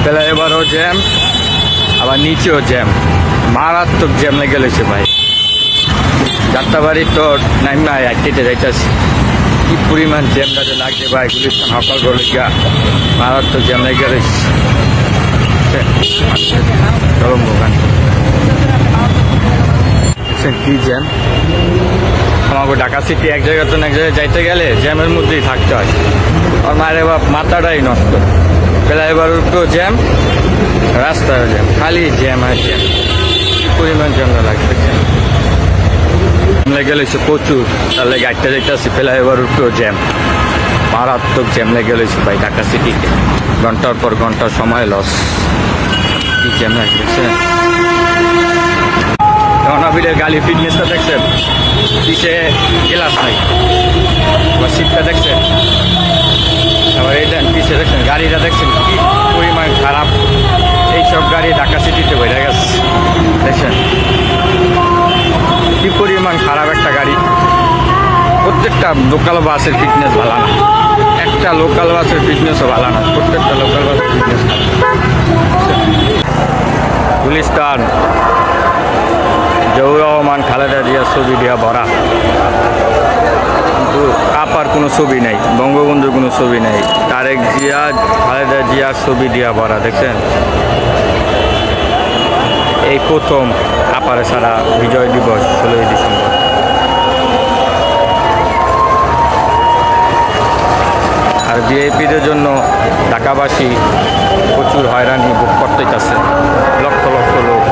ফ্লাইওভারও jam, আবার নিচেও jam, মারাত্মক জ্যাম লেগে গেছে ভাই। যাত্রাবাড়ি তো নাইমা একটিতে যাইতেছি, কি পরিমাণ জ্যামটাতে লাগছে ভাই। গুলিস্তান হকাল রোড গিয়া মারাত্মক জ্যাম লেগে গেছে। চরম ভোগান কি জ্যাম। আমাকে ঢাকা সিটি এক জায়গা তো এক জায়গায় যাইতে গেলে জ্যামের মধ্যেই থাকতে হয়। আর মারে বাপ মাথাটাই নষ্ট। ফ্লাইওভারও জ্যাম, রাস্তায় জ্যাম, খালি জ্যাম আর জ্যাম। কি পরিমাণ জ্যামটা লাগছে লেগে গেছে প্রচুর। তাহলে গাড়িটা যাইতেছি ফ্লাইওভারও জ্যাম, মারাত্মক জ্যাম লেগে গেছে ভাই ঢাকা সিটিতে। ঘন্টার পর ঘন্টার সময় লস। কি জ্যাম লাগছে। রণবীরের গাড়ি ফিটনেসটা দেখছেন, পিছে গ্লাস নাই। আবার সিটটা দেখছেন, আবার এই দেন পিছে দেখছেন, গাড়িটা দেখছেন কি পরিমাণ খারাপ। এইসব গাড়ি ঢাকা সিটিতে বেড়ে গেছে দেখছেন, কি পরিমাণ খারাপ একটা গাড়ি। প্রত্যেকটা লোকাল বাসের ফিটনেস ভালো না, একটা লোকাল বাসের ফিটনেসও ভালো না, প্রত্যেকটা লোকাল বাসের ফিটনেস। গুলিস্তান জিয়াউর রহমান খালেদা জিয়ার ছবি দিয়া ভরা, কিন্তু আপার কোনো ছবি নেই, বঙ্গবন্ধুর কোনো ছবি নেই। তারেক জিয়া খালেদা জিয়ার ছবি দিয়া ভরা দেখছেন। এই প্রথম আপারে ছাড়া বিজয় দিবস 16ই ডিসেম্বর। আর ভিআইপিদের জন্য ঢাকাবাসী প্রচুর হয়রানি ভোগ করতেইতেছে, লক্ষ লক্ষ লোক।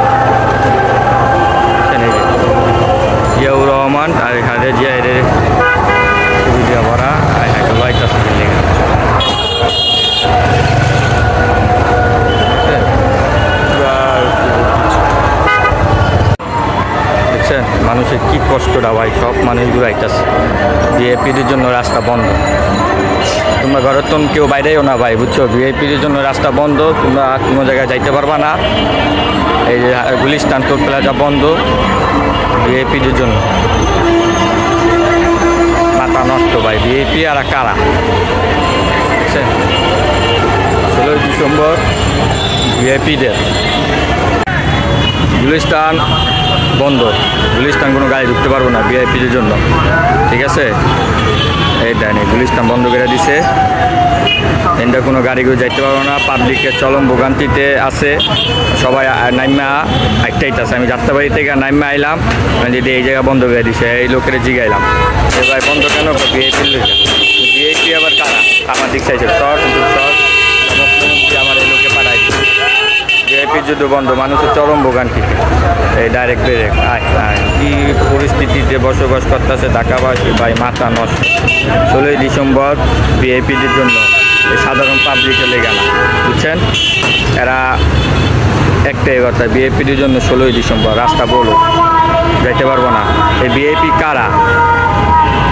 জিয়াউর রহমান আর খালেদা জিয়া এদের ছবি দিয়া ভরা লাইতেছে দেখছেন মানুষের কি কষ্টটা ভাই। সব মানুষগুলো আইতেছে, ভিআইপিদের জন্য রাস্তা বন্ধ। তোমরা ঘরের তো কেউ বাইরেও না ভাই, বুঝছো। ভিআইপিদের জন্য রাস্তা বন্ধ, তোমরা কোনো জায়গায় যাইতে পারবা না। এই যে গুলিস্তান টোল প্লাজা বন্ধ ভিআইপিদের জন্য। মাথা নষ্ট ভাই, ভিআইপি আর কারা। বুঝছেন, 16ই ডিসেম্বর ভিআইপিদের। গুলিস্তান বন্ধ, গুলিস্তান কোনো গাড়ি ঢুকতে পারবো না ভিআইপিদের জন্য, ঠিক আছে। এই দেয়নি, গুলিস্তান বন্ধ করে দিছে। এটা কোনো গাড়িগুলো যাইতে পারবো না, পাবলিকের চরম ভোগান্তিতে আছে সবাই। নাইমা একটাইতেছে, আমি যাত্রাবাড়ি থেকে নাইমা আইলাম, যদি এই জায়গা বন্ধ করে দিছে। এই লোকের জিগাইলাম যে ভাই বন্ধ কেন, ভিআইপির লোক। ভিআইপি আবার কারা, আমার দিক চাইছে চর মুখ্যমন্ত্রী আমার এই লোকে পাঠাই দিচ্ছে। ভিআইপির যুদ্ধ বন্ধ, মানুষের চরম ভোগান্তিতে। এই ডাইরেক্ট ব্রেক কি পরিস্থিতিতে বসবাস করতেছে ঢাকাবাসী ভাই, মাথা নষ্ট। 16ই ডিসেম্বর ভিআইপিদের জন্য, সাধারণ পাবলিকের লেগে না, বুঝছেন। এরা একটাই কথা, ভিআইপিদের জন্য 16ই ডিসেম্বর রাস্তা বলো, যাইতে পারবো না। এই ভিআইপি কারা,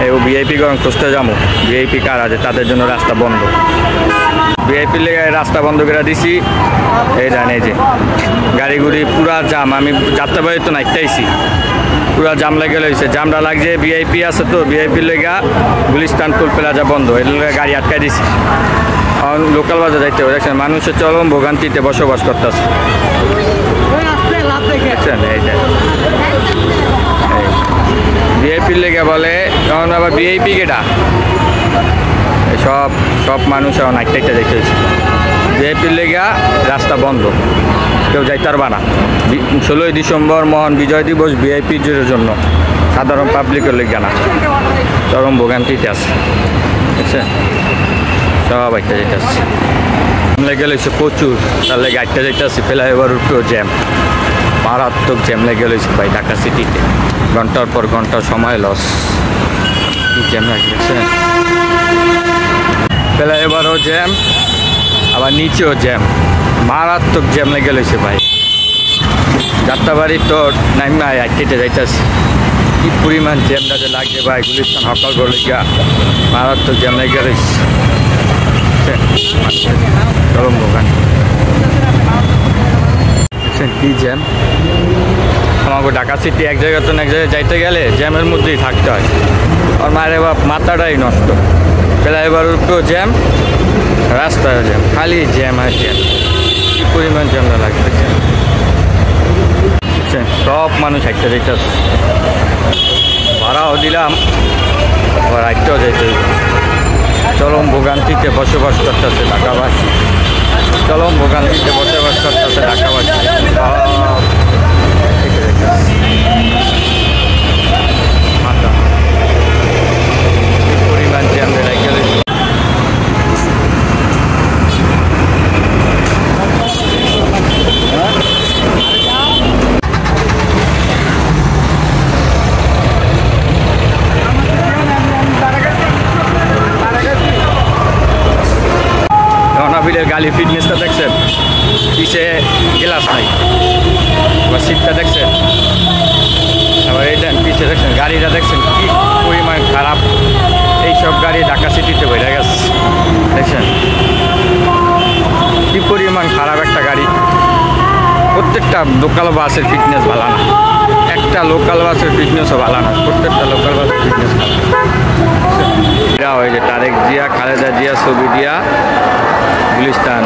এই ভিআইপি গরম খুঁজতে যাবো, ভিআইপি কারা যে তাদের জন্য রাস্তা বন্ধ। ভিআইপি লেগে রাস্তা বন্ধ করে দিছি। এই জান এই যে গাড়িগুড়ি পুরা জাম। আমি যাত্রাবাড়ি তো নাইটাইছি, পুরা জাম লেগে রয়েছে। জামটা লাগছে, ভিআইপি আছে তো, ভিআইপি লেগা গুলিস্তান টোল প্লাজা বন্ধ, এর লেগে গাড়ি আটকাই দিছি। লোকাল বাজার যাইতে হবে দেখছেন, মানুষের চরম ভোগান্তিতে বসবাস করতেছে। ভিআইপির লেগে বলে, তখন আবার ভিআইপি কেটা সব সব মানুষ এখন একটা দেখতেছি। ভিআইপির লেগা রাস্তা বন্ধ, কেউ যাইতে পারবা না। 16ই ডিসেম্বর মহান বিজয় দিবস ভিআইপির জন্য, সাধারণ পাবলিকের লেগে না, চরম ভোগান্তিতে আছে বুঝছেন। সব একটা যেতেছে লেগে গেছে প্রচুর, তাহলে গাড়িটা যেতেছি ফ্লাইওভারও জ্যাম, মারাত্মক জ্যাম লেগে গেছে ভাই ঢাকা সিটিতে। ঘন্টার পর ঘন্টা সময় লস। কি জ্যাম লাগছে, ফ্লাইওভারও জ্যাম, আবার নিচেও জ্যাম, মারাত্মক জ্যাম লেগে গেছে ভাই। যাত্রাবাড়ি তো নাইমা একটিতে যাইতেছি, কি পরিমাণ জ্যামটাতে লাগছে ভাই। গুলিস্তান হকাল রোড গিয়া মারাত্মক জ্যাম লেগে গেছে, চরম ভোগান্তি। কি জ্যাম, আমাকে ঢাকা সিটি এক জায়গা তো এক জায়গায় যাইতে গেলে জ্যামের মধ্যেই থাকতে হয়। আর মারে বাপ মাথাটাই নষ্ট। ফ্লাইওভারও জ্যাম, রাস্তায় জ্যাম, খালি জ্যাম আর জ্যাম। পরিমাণ জ্যামটা লাগতেছে, সব মানুষ একটা যেটা ভাড়াও দিলাম, আবার একটাও যেতে চরম ভোগান্তিতে বসবাস করতেছে ঢাকাবাসী, চরম ভোগান্তিতে বসবাস করতেছে ঢাকাবাসী। পরিমাণ জ্যাম রেখে রনাবিলের গাড়ি ফিটনেসটা দেখছেন, পিছে গ্লাস নাই, আবার সিটটা দেখছেন, আবার এইটা পিছে দেখছেন, গাড়িটা দেখছেন কি পরিমাণ খারাপ। এইসব গাড়ি ঢাকা সিটিতে বেড়ে গেছে, দেখছেন কি পরিমাণ খারাপ একটা গাড়ি। প্রত্যেকটা লোকাল বাসের ফিটনেস ভালো না, একটা লোকাল বাসের ফিটনেসও ভালো না, প্রত্যেকটা লোকাল বাসের ফিটনেস এরা হয় যে তারেক জিয়া, খালেদা জিয়া ছবি দিয়া গুলিস্তান